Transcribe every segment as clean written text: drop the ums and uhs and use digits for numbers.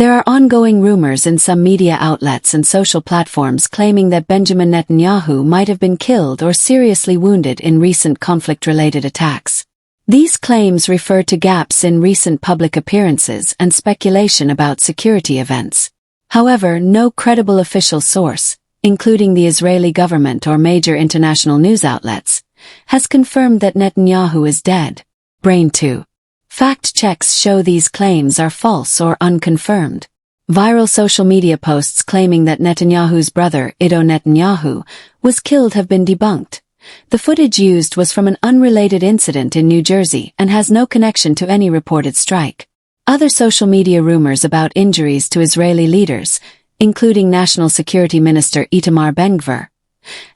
There are ongoing rumors in some media outlets and social platforms claiming that Benjamin Netanyahu might have been killed or seriously wounded in recent conflict-related attacks. These claims refer to gaps in recent public appearances and speculation about security events. However, no credible official source, including the Israeli government or major international news outlets, has confirmed that Netanyahu is dead. Brain 2. Fact checks show these claims are false or unconfirmed. Viral social media posts claiming that Netanyahu's brother, Iddo Netanyahu, was killed have been debunked. The footage used was from an unrelated incident in New Jersey and has no connection to any reported strike. Other social media rumors about injuries to Israeli leaders, including National Security Minister Itamar Ben-Gvir,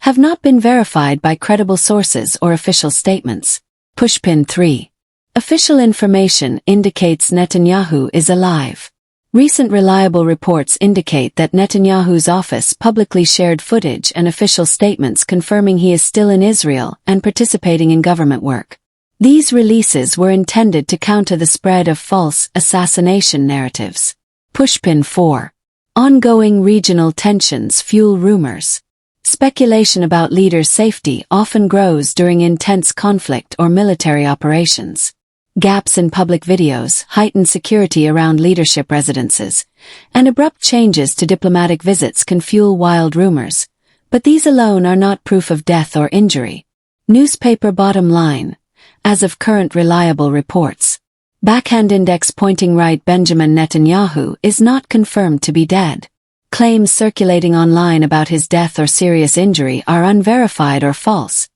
have not been verified by credible sources or official statements. Pushpin 3. Official information indicates Netanyahu is alive. Recent reliable reports indicate that Netanyahu's office publicly shared footage and official statements confirming he is still in Israel and participating in government work. These releases were intended to counter the spread of false assassination narratives. Pushpin 4. Ongoing regional tensions fuel rumors. Speculation about leaders' safety often grows during intense conflict or military operations. Gaps in public videos, heightened security around leadership residences, and abrupt changes to diplomatic visits can fuel wild rumors, but these alone are not proof of death or injury. Newspaper bottom line. As of current reliable reports, backhand index pointing right Benjamin Netanyahu is not confirmed to be dead. Claims circulating online about his death or serious injury are unverified or false,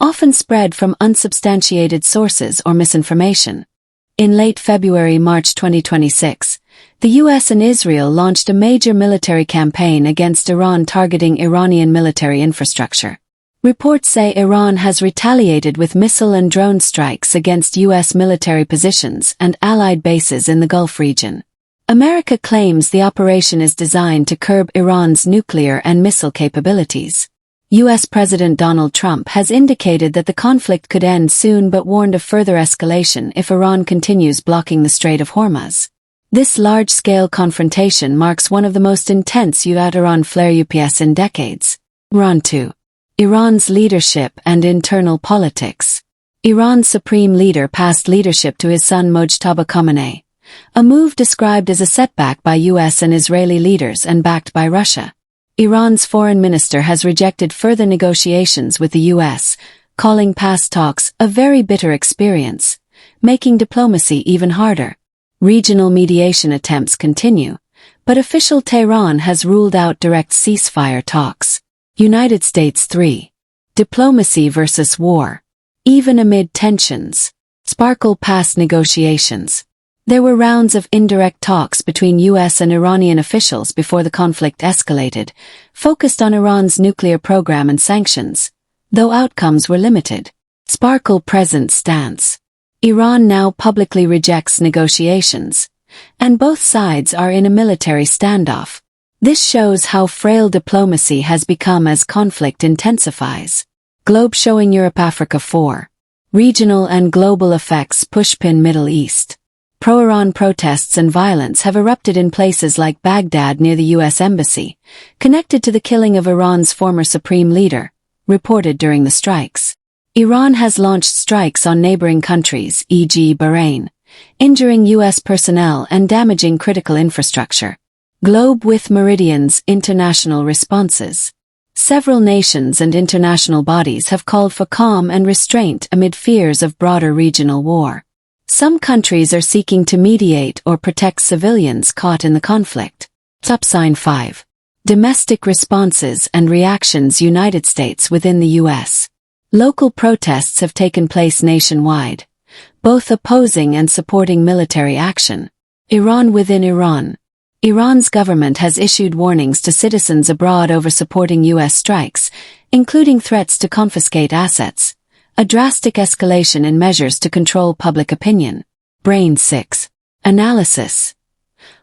often spread from unsubstantiated sources or misinformation. In late February-March 2026, the US and Israel launched a major military campaign against Iran targeting Iranian military infrastructure. Reports say Iran has retaliated with missile and drone strikes against US military positions and allied bases in the Gulf region. America claims the operation is designed to curb Iran's nuclear and missile capabilities. U.S. President Donald Trump has indicated that the conflict could end soon but warned of further escalation if Iran continues blocking the Strait of Hormuz. This large-scale confrontation marks one of the most intense U.S.-Iran flare UPS in decades. Iran 2. Iran's leadership and internal politics. Iran's supreme leader passed leadership to his son Mojtaba Khamenei, a move described as a setback by U.S. and Israeli leaders and backed by Russia. Iran's foreign minister has rejected further negotiations with the U.S., calling past talks a very bitter experience, making diplomacy even harder. Regional mediation attempts continue, but official Tehran has ruled out direct ceasefire talks. United States 3. Diplomacy versus war. Even amid tensions, sparkle past negotiations. There were rounds of indirect talks between U.S. and Iranian officials before the conflict escalated, focused on Iran's nuclear program and sanctions, though outcomes were limited. Sparkle present stance. Iran now publicly rejects negotiations, and both sides are in a military standoff. This shows how frail diplomacy has become as conflict intensifies. Globe showing Europe-Africa 4. Regional and global effects pushpin Middle East. Pro-Iran protests and violence have erupted in places like Baghdad near the U.S. Embassy, connected to the killing of Iran's former supreme leader, reported during the strikes. Iran has launched strikes on neighboring countries, e.g. Bahrain, injuring U.S. personnel and damaging critical infrastructure. Globe with Meridian's international responses. Several nations and international bodies have called for calm and restraint amid fears of broader regional war. Some countries are seeking to mediate or protect civilians caught in the conflict. Subsign 5. Domestic responses and reactions. United States within the U.S. Local protests have taken place nationwide, both opposing and supporting military action. Iran within Iran. Iran's government has issued warnings to citizens abroad over supporting U.S. strikes, including threats to confiscate assets. A drastic escalation in measures to control public opinion. Brain 6. Analysis.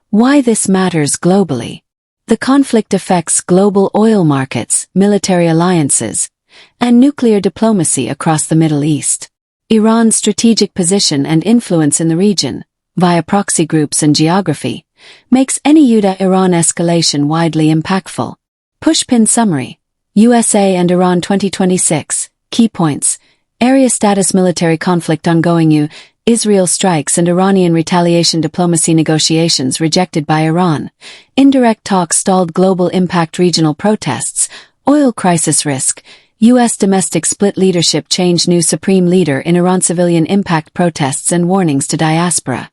Why this matters globally. The conflict affects global oil markets, military alliances, and nuclear diplomacy across the Middle East. Iran's strategic position and influence in the region, via proxy groups and geography, makes any Udda-Iran escalation widely impactful. Pushpin summary. USA and Iran 2026. Key points. Area status military conflict ongoing. Israel strikes and Iranian retaliation diplomacy negotiations rejected by Iran. Indirect talks stalled global impact regional protests. Oil crisis risk. U.S. domestic split leadership change new supreme leader in Iran civilian impact protests and warnings to diaspora.